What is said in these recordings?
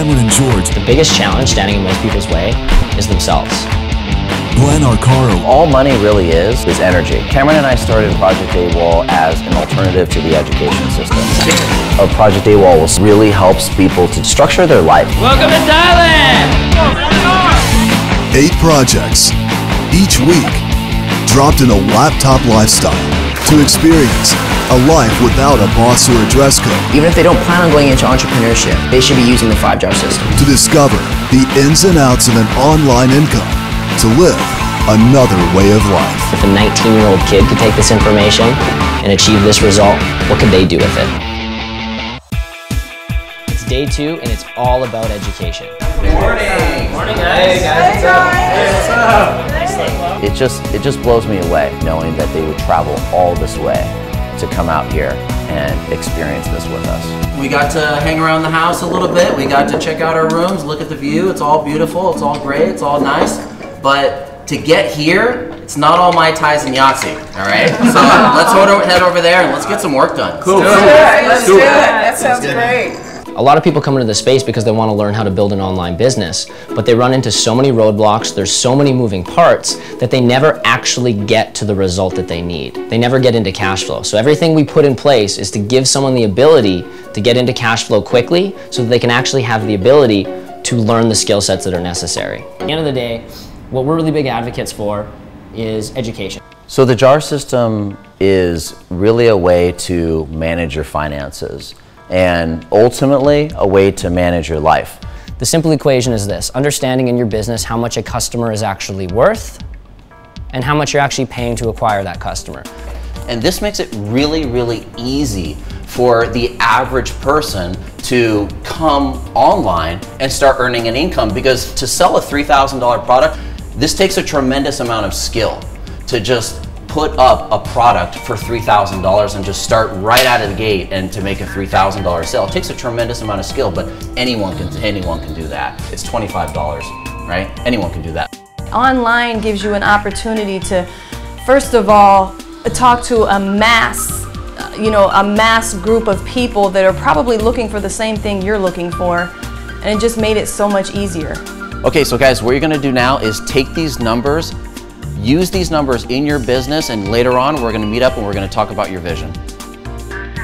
Cameron and George. The biggest challenge standing in most people's way is themselves. Glenn Arcaro. All money really is energy. Cameron and I started Project AWOL as an alternative to the education system. Project AWOL really helps people to structure their life. Welcome to Thailand! 8 projects, each week, dropped in a laptop lifestyle to experience a life without a boss or a dress code. Even if they don't plan on going into entrepreneurship, they should be using the 5-jar system. To discover the ins and outs of an online income, to live another way of life. If a 19-year-old kid could take this information and achieve this result, what could they do with it? It's day 2 and it's all about education. Good morning! Morning, guys! Hey guys, what's up? It just blows me away knowing that they would travel all this way to come out here and experience this with us. We got to hang around the house a little bit. We got to check out our rooms, look at the view. It's all beautiful, it's all great, it's all nice. But to get here, it's not all Mai Tais and Yahtzee, all right? So let's head over there and let's get some work done. Cool. Let's do it. That sounds great. A lot of people come into this space because they want to learn how to build an online business, but they run into so many roadblocks, there's so many moving parts that they never actually get to the result that they need. They never get into cash flow. So everything we put in place is to give someone the ability to get into cash flow quickly so that they can actually have the ability to learn the skill sets that are necessary. At the end of the day, what we're really big advocates for is education. So the JAR system is really a way to manage your finances and ultimately a way to manage your life. The simple equation is this: understanding in your business how much a customer is actually worth and how much you're actually paying to acquire that customer. And this makes it really, really easy for the average person to come online and start earning an income, because to sell a $3,000 product, this takes a tremendous amount of skill to just put up a product for $3,000 and just start right out of the gate and to make a $3,000 sale. It takes a tremendous amount of skill, but anyone can do that. It's $25, right? Anyone can do that. Online gives you an opportunity to, first of all, talk to a mass group of people that are probably looking for the same thing you're looking for, and it just made it so much easier. Okay, so guys, what you're gonna do now is take these numbers, use these numbers in your business, and later on we're gonna meet up and we're gonna talk about your vision.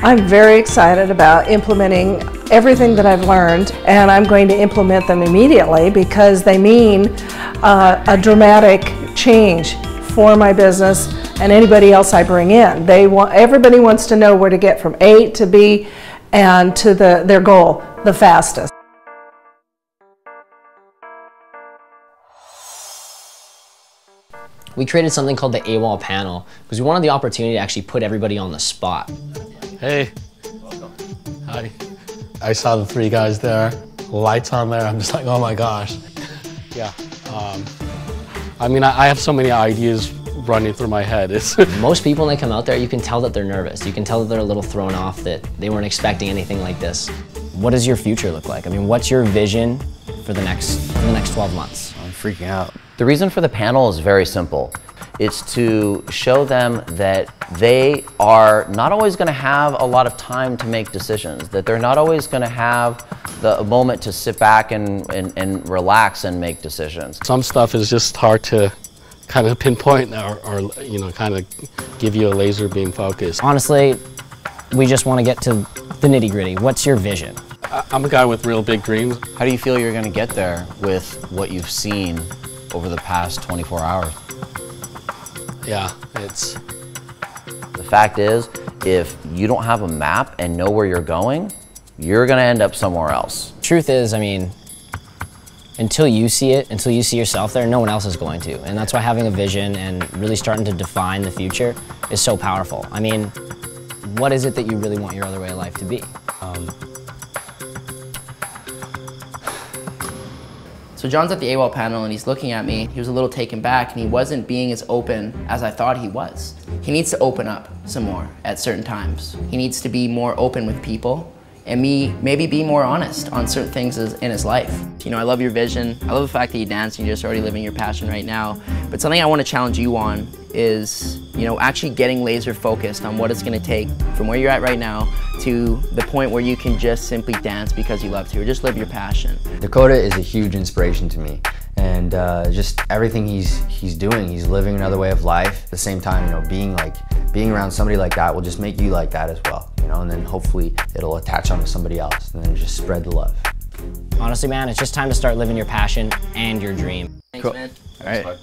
I'm very excited about implementing everything that I've learned, and I'm going to implement them immediately because they mean a dramatic change for my business and anybody else I bring in. Everybody wants to know where to get from A to B and to their goal the fastest. We created something called the AWOL panel because we wanted the opportunity to actually put everybody on the spot. Hey. Welcome. Hi. I saw the 3 guys there, lights on there. I'm just like, oh my gosh. Yeah. I mean, I have so many ideas running through my head. Most people when they come out there, you can tell that they're nervous. You can tell that they're a little thrown off, that they weren't expecting anything like this. What does your future look like? I mean, what's your vision for the next 12 months? I'm freaking out. The reason for the panel is very simple. It's to show them that they are not always going to have a lot of time to make decisions, that they're not always going to have the moment to sit back and relax and make decisions. Some stuff is just hard to kind of pinpoint or kind of give you a laser beam focus. Honestly, we just want to get to the nitty-gritty. What's your vision? I'm a guy with real big dreams. How do you feel you're going to get there with what you've seen over the past 24 hours? Yeah, The fact is, if you don't have a map and know where you're going, you're going to end up somewhere else. Truth is, I mean, until you see it, until you see yourself there, no one else is going to. And that's why having a vision and really starting to define the future is so powerful. I mean, what is it that you really want your other way of life to be? So John's at the AWOL panel and he's looking at me. He was a little taken back and he wasn't being as open as I thought he was. He needs to open up some more at certain times. He needs to be more open with people. and maybe be more honest on certain things in his life. You know, I love your vision. I love the fact that you dance and you're just already living your passion right now. But something I want to challenge you on is, you know, actually getting laser focused on what it's going to take from where you're at right now to the point where you can just simply dance because you love to, or just live your passion. Dakota is a huge inspiration to me, and just everything he's doing, he's living another way of life. At the same time, you know, being around somebody like that will just make you like that as well, you know, and then hopefully it'll attach onto somebody else, and then just spread the love. Honestly, man, it's just time to start living your passion and your dream. Thanks, cool. Man. All right.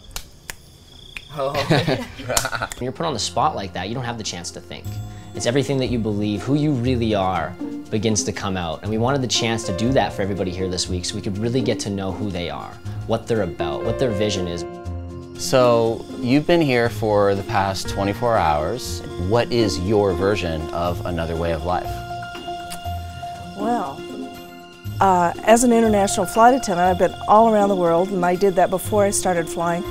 When you're put on the spot like that, you don't have the chance to think. It's everything that you believe, who you really are, begins to come out. And we wanted the chance to do that for everybody here this week so we could really get to know who they are, what they're about, what their vision is. So you've been here for the past 24 hours. What is your version of another way of life? Well, as an international flight attendant, I've been all around the world, and I did that before I started flying.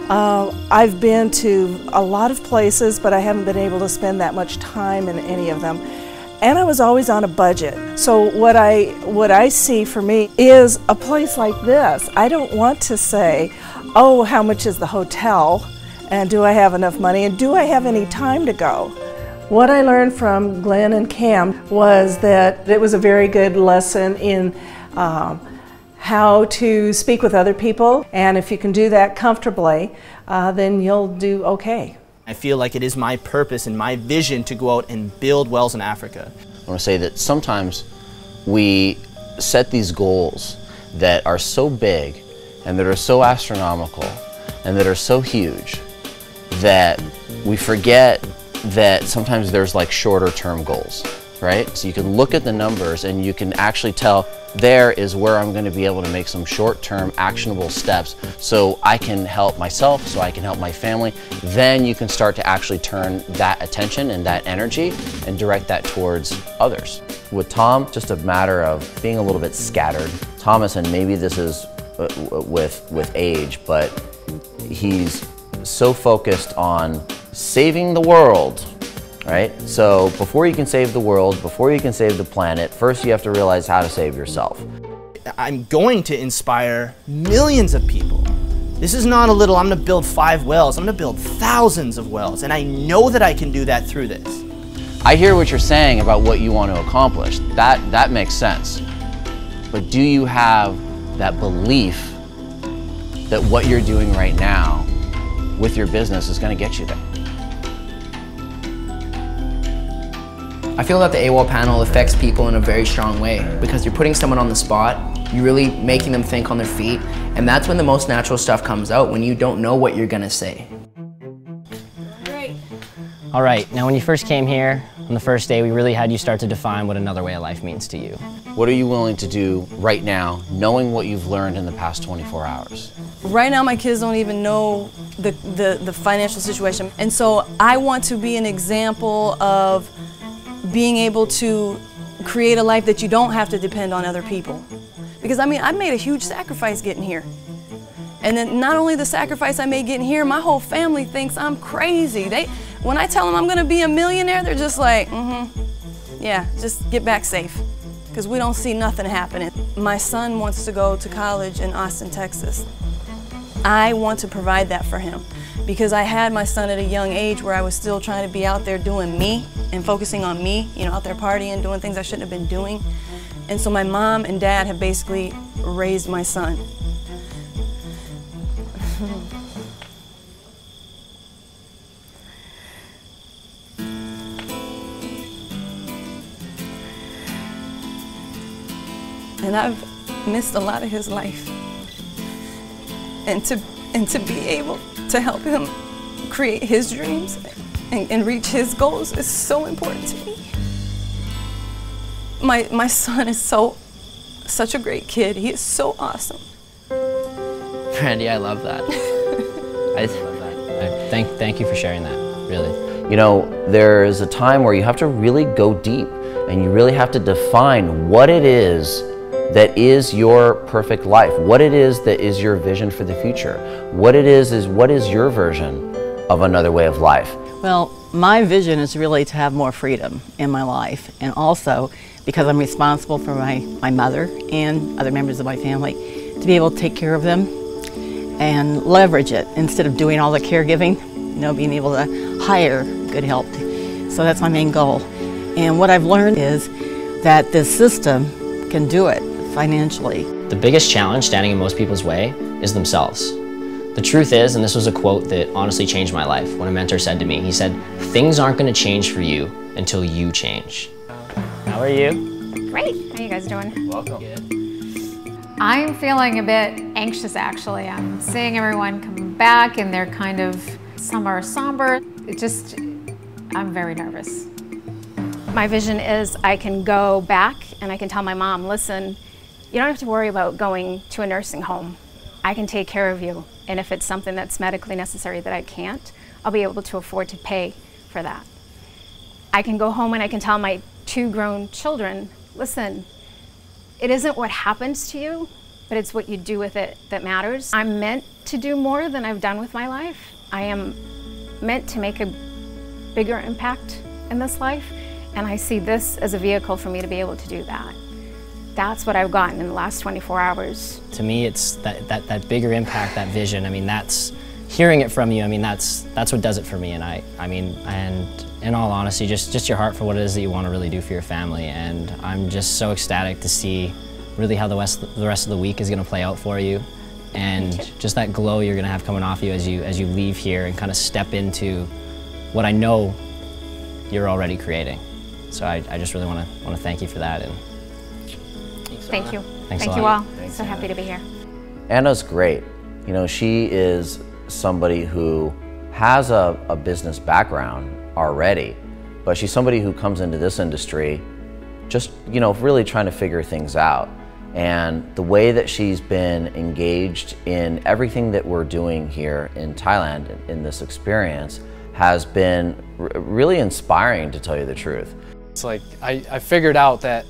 I've been to a lot of places, but I haven't been able to spend that much time in any of them. And I was always on a budget. So what I see for me is a place like this. I don't want to say, oh, how much is the hotel? And do I have enough money? And do I have any time to go? What I learned from Glenn and Cam was that it was a very good lesson in how to speak with other people, and if you can do that comfortably, then you'll do okay. I feel like it is my purpose and my vision to go out and build wells in Africa. I want to say that sometimes we set these goals that are so big and that are so astronomical and that are so huge that we forget that sometimes there's like shorter term goals, right? So you can look at the numbers and you can actually tell there is where I'm going to be able to make some short-term actionable steps so I can help myself, so I can help my family. Then you can start to actually turn that attention and that energy and direct that towards others. With Tom, just a matter of being a little bit scattered. Thomas, and maybe this is with age, but he's so focused on saving the world. Right? So before you can save the world, before you can save the planet, first you have to realize how to save yourself. I'm going to inspire millions of people. This is not a little, I'm going to build 5 wells, I'm going to build thousands of wells, and I know that I can do that through this. I hear what you're saying about what you want to accomplish. That makes sense. But do you have that belief that what you're doing right now with your business is going to get you there? I feel that the AWOL panel affects people in a very strong way because you're putting someone on the spot, you're really making them think on their feet, and that's when the most natural stuff comes out, when you don't know what you're gonna say. Great. All right, now when you first came here, on the first day, we really had you start to define what another way of life means to you. What are you willing to do right now, knowing what you've learned in the past 24 hours? Right now, my kids don't even know the financial situation. And so I want to be an example of being able to create a life that you don't have to depend on other people. Because I mean, I made a huge sacrifice getting here. And then not only the sacrifice I made getting here, my whole family thinks I'm crazy. When I tell them I'm gonna be a millionaire, they're just like, yeah, just get back safe. Because we don't see nothing happening. My son wants to go to college in Austin, Texas. I want to provide that for him. Because I had my son at a young age where I was still trying to be out there doing me and focusing on me, you know, out there partying, doing things I shouldn't have been doing. And so my mom and dad have basically raised my son. And I've missed a lot of his life. And to be able to help him create his dreams and reach his goals is so important to me. My son is such a great kid. He is so awesome. Randy, I love that. I love that. Thank you for sharing that, really. You know, there is a time where you have to really go deep and you really have to define what it is that is your perfect life, what it is that is your vision for the future, what is your version of another way of life. Well, My vision is really to have more freedom in my life, and also because I'm responsible for my mother and other members of my family, to be able to take care of them and leverage it instead of doing all the caregiving, you know, being able to hire good help. So that's my main goal. And what I've learned is that this system can do it financially. The biggest challenge standing in most people's way is themselves. The truth is, and this was a quote that honestly changed my life when a mentor said to me, he said, "Things aren't going to change for you until you change." How are you? Great. How are you guys doing? Welcome. I'm feeling a bit anxious, actually. I'm seeing everyone come back and they're kind of, some are somber. I'm very nervous. My vision is I can go back and I can tell my mom, listen, you don't have to worry about going to a nursing home. I can take care of you. And if it's something that's medically necessary that I can't, I'll be able to afford to pay for that. I can go home and I can tell my 2 grown children, listen, it isn't what happens to you, but it's what you do with it that matters. I'm meant to do more than I've done with my life. I am meant to make a bigger impact in this life, and I see this as a vehicle for me to be able to do that. That's what I've gotten in the last 24 hours. To me, it's that bigger impact, that vision. I mean, that's hearing it from you. I mean, that's what does it for me. And I mean, in all honesty, just your heart for what it is that you want to really do for your family. And I'm just so ecstatic to see really how the rest of the week is going to play out for you, and just that glow you're going to have coming off you as you leave here and kind of step into what I know you're already creating. So I just really want to thank you for that. And thank you. Thanks Thank a you lot. all. Thanks, So happy to be here. Anna's great. You know, she is somebody who has a business background already, but she's somebody who comes into this industry just, you know, really trying to figure things out. And the way that she's been engaged in everything that we're doing here in Thailand in this experience has been really inspiring, to tell you the truth. It's like I figured out that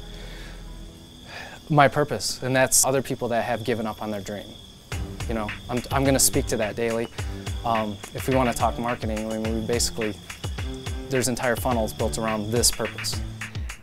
my purpose, and that's other people that have given up on their dream. You know, I'm going to speak to that daily. If we want to talk marketing, I mean, there's entire funnels built around this purpose.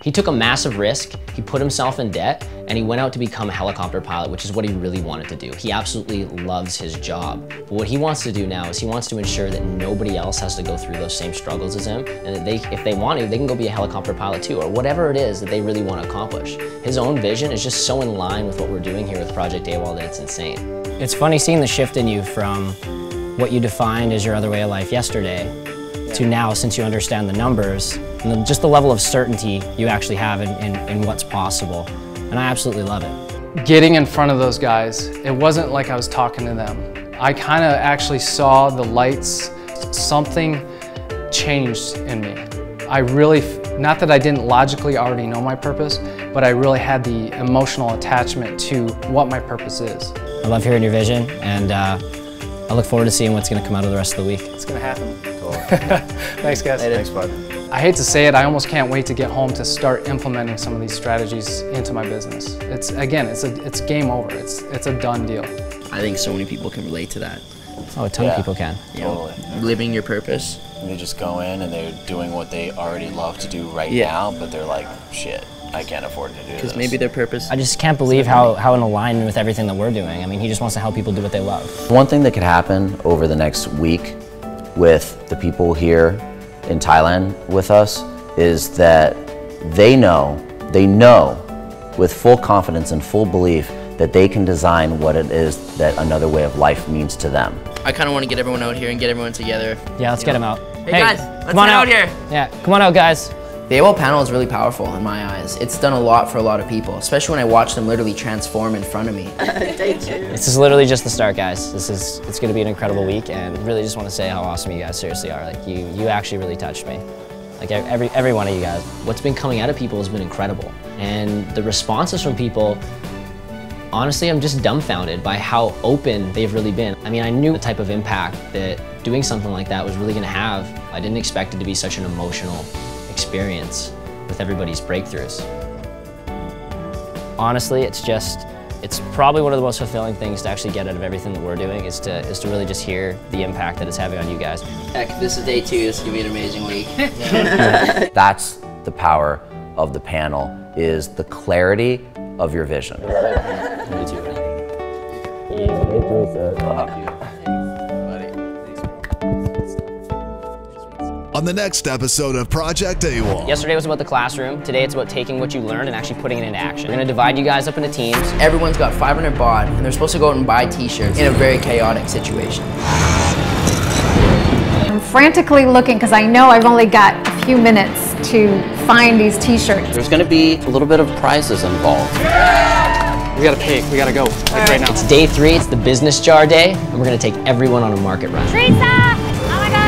He took a massive risk, he put himself in debt, and he went out to become a helicopter pilot, which is what he really wanted to do. He absolutely loves his job. But what he wants to do now is he wants to ensure that nobody else has to go through those same struggles as him, and that if they want to, they can go be a helicopter pilot too, or whatever it is that they really want to accomplish. His own vision is just so in line with what we're doing here with Project AWOL that it's insane. It's funny seeing the shift in you from what you defined as your other way of life yesterday to now, since you understand the numbers, and just the level of certainty you actually have in what's possible. And I absolutely love it. Getting in front of those guys, it wasn't like I was talking to them. I kind of actually saw the lights. Something changed in me. I really, not that I didn't logically already know my purpose, but I really had the emotional attachment to what my purpose is. I love hearing your vision, and I look forward to seeing what's going to come out of the rest of the week. It's going to happen. Cool. Thanks, guys. Thanks, bud. I hate to say it, I almost can't wait to get home to start implementing some of these strategies into my business. It's game over. It's a done deal. I think so many people can relate to that. Oh, a ton of people can. You know, living your purpose. And they just go in and they're doing what they already love to do right now, but they're like, shit, I can't afford to do this. Because maybe their purpose. I just can't believe how in alignment with everything that we're doing. I mean, he just wants to help people do what they love. One thing that could happen over the next week with the people here in Thailand with us is that they know with full confidence and full belief that they can design what it is that another way of life means to them. I kind of want to get everyone out here and get everyone together. Yeah, let's get them out. Hey guys, let's come on get out here. Yeah, come on out, guys. The AWOL panel is really powerful in my eyes. It's done a lot for a lot of people, especially when I watch them literally transform in front of me. This is literally just the start, guys. It's going to be an incredible week, and really just want to say how awesome you guys seriously are. Like you actually really touched me. Like every one of you guys. What's been coming out of people has been incredible, and the responses from people. Honestly, I'm just dumbfounded by how open they've really been. I mean, I knew the type of impact that doing something like that was really going to have. I didn't expect it to be such an emotional experience with everybody's breakthroughs. Honestly, it's just It's probably one of the most fulfilling things to actually get out of everything that we're doing is to really just hear the impact that it's having on you guys. Heck, this is day 2. This is gonna be an amazing week. That's the power of the panel, is the clarity of your vision. On the next episode of Project AWOL. Yesterday was about the classroom. Today it's about taking what you learned and actually putting it into action. We're gonna divide you guys up into teams. Everyone's got 500 baht, and they're supposed to go out and buy t-shirts in a very chaotic situation. I'm frantically looking because I know I've only got a few minutes to find these t-shirts. There's gonna be a little bit of prizes involved. We gotta pay, we gotta go, like right now. It's day 3, it's the business jar day, and we're gonna take everyone on a market run. Teresa! Oh my gosh!